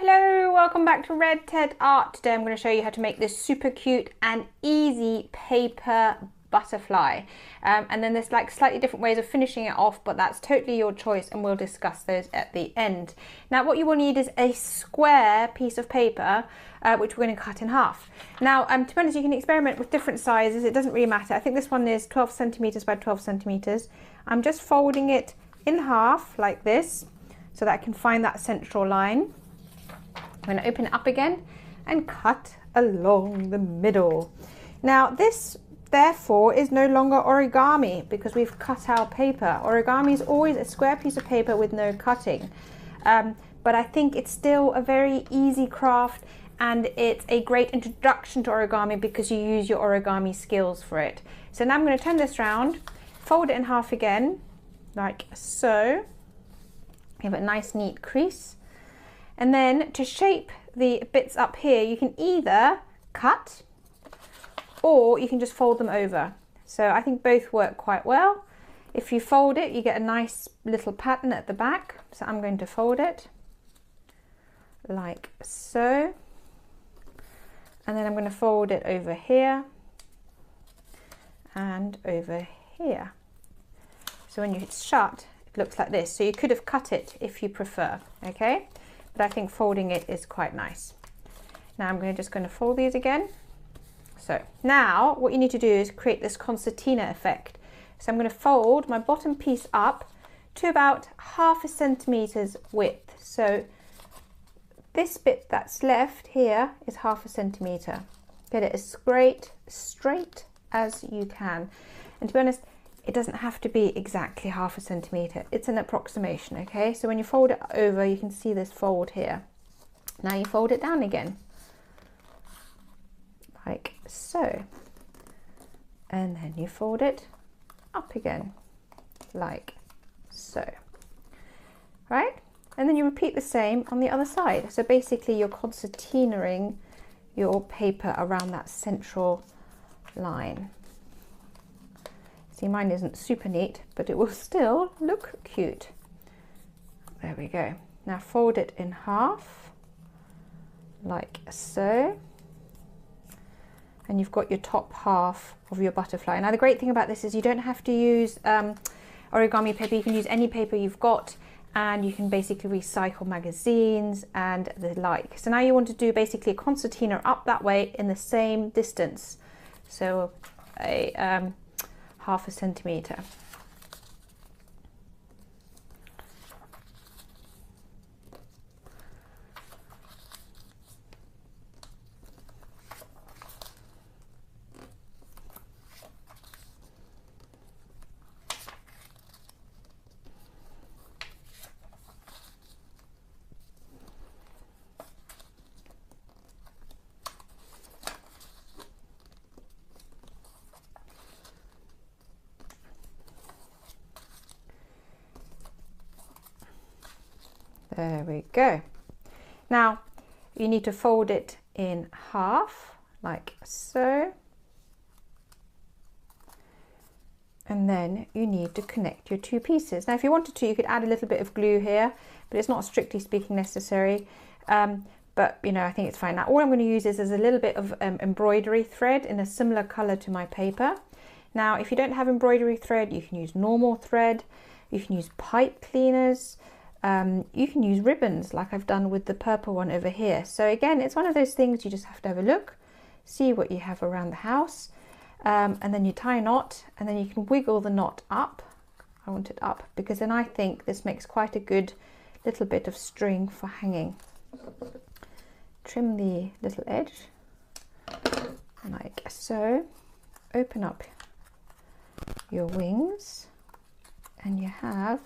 Hello, welcome back to Red Ted Art. Today I'm going to show you how to make this super cute and easy paper butterfly. And then there's like slightly different ways of finishing it off, but that's totally your choice and we'll discuss those at the end. Now what you will need is a square piece of paper which we're going to cut in half. Now to be honest, you can experiment with different sizes, it doesn't really matter. I think this one is 12 centimeters by 12 centimeters. I'm just folding it in half like this so that I can find that central line. I'm going to open it up again and cut along the middle. Now this therefore is no longer origami because we've cut our paper. Origami is always a square piece of paper with no cutting. But I think it's still a very easy craft and it's a great introduction to origami because you use your origami skills for it. So now I'm going to turn this round, fold it in half again, like so. Give it a nice neat crease. And then to shape the bits up here, you can either cut or you can just fold them over. So I think both work quite well. If you fold it, you get a nice little pattern at the back. So I'm going to fold it like so. And then I'm going to fold it over here and over here. So when it's shut, it looks like this. So you could have cut it if you prefer, okay? But I think folding it is quite nice. Now I'm just going to fold these again. So now what you need to do is create this concertina effect. So I'm going to fold my bottom piece up to about 0.5 centimeters width. So this bit that's left here is 0.5 centimeter. Get it as straight as you can. And to be honest, it doesn't have to be exactly 0.5 centimeter. It's an approximation, okay? So when you fold it over, you can see this fold here. Now you fold it down again, like so. And then you fold it up again, like so. Right? And then you repeat the same on the other side. So basically you're concertinaing your paper around that central line. See, mine isn't super neat, but it will still look cute. There we go. Now fold it in half, like so. And you've got your top half of your butterfly. Now the great thing about this is you don't have to use origami paper. You can use any paper you've got and you can basically recycle magazines and the like. So now you want to do basically a concertina up that way in the same distance. So a 0.5 centimeter. There we go. Now you need to fold it in half like so. And then you need to connect your two pieces. Now if you wanted to, you could add a little bit of glue here, but it's not strictly speaking necessary. But you know, I think it's fine. Now all I'm going to use is a little bit of embroidery thread in a similar color to my paper. Now if you don't have embroidery thread, you can use normal thread, you can use pipe cleaners. You can use ribbons like I've done with the purple one over here. So again, it's one of those things you just have to have a look, see what you have around the house, and then you tie a knot and then you can wiggle the knot up. I want it up because then I think this makes quite a good little bit of string for hanging. Trim the little edge like so. Open up your wings and you have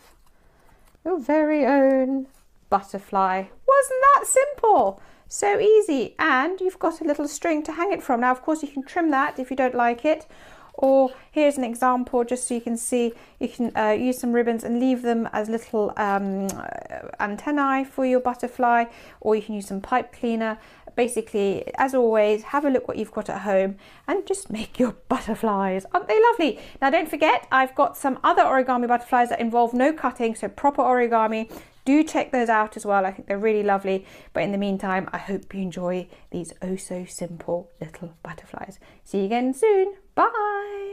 your very own butterfly. Wasn't that simple? So easy. And you've got a little string to hang it from. Now, of course, you can trim that if you don't like it. Or here's an example, just so you can see, you can use some ribbons and leave them as little antennae for your butterfly, or you can use some pipe cleaner. Basically, as always, have a look what you've got at home and just make your butterflies. Aren't they lovely? Now, don't forget, I've got some other origami butterflies that involve no cutting, so proper origami. Do check those out as well. I think they're really lovely. But in the meantime, I hope you enjoy these oh so simple little butterflies. See you again soon. Bye.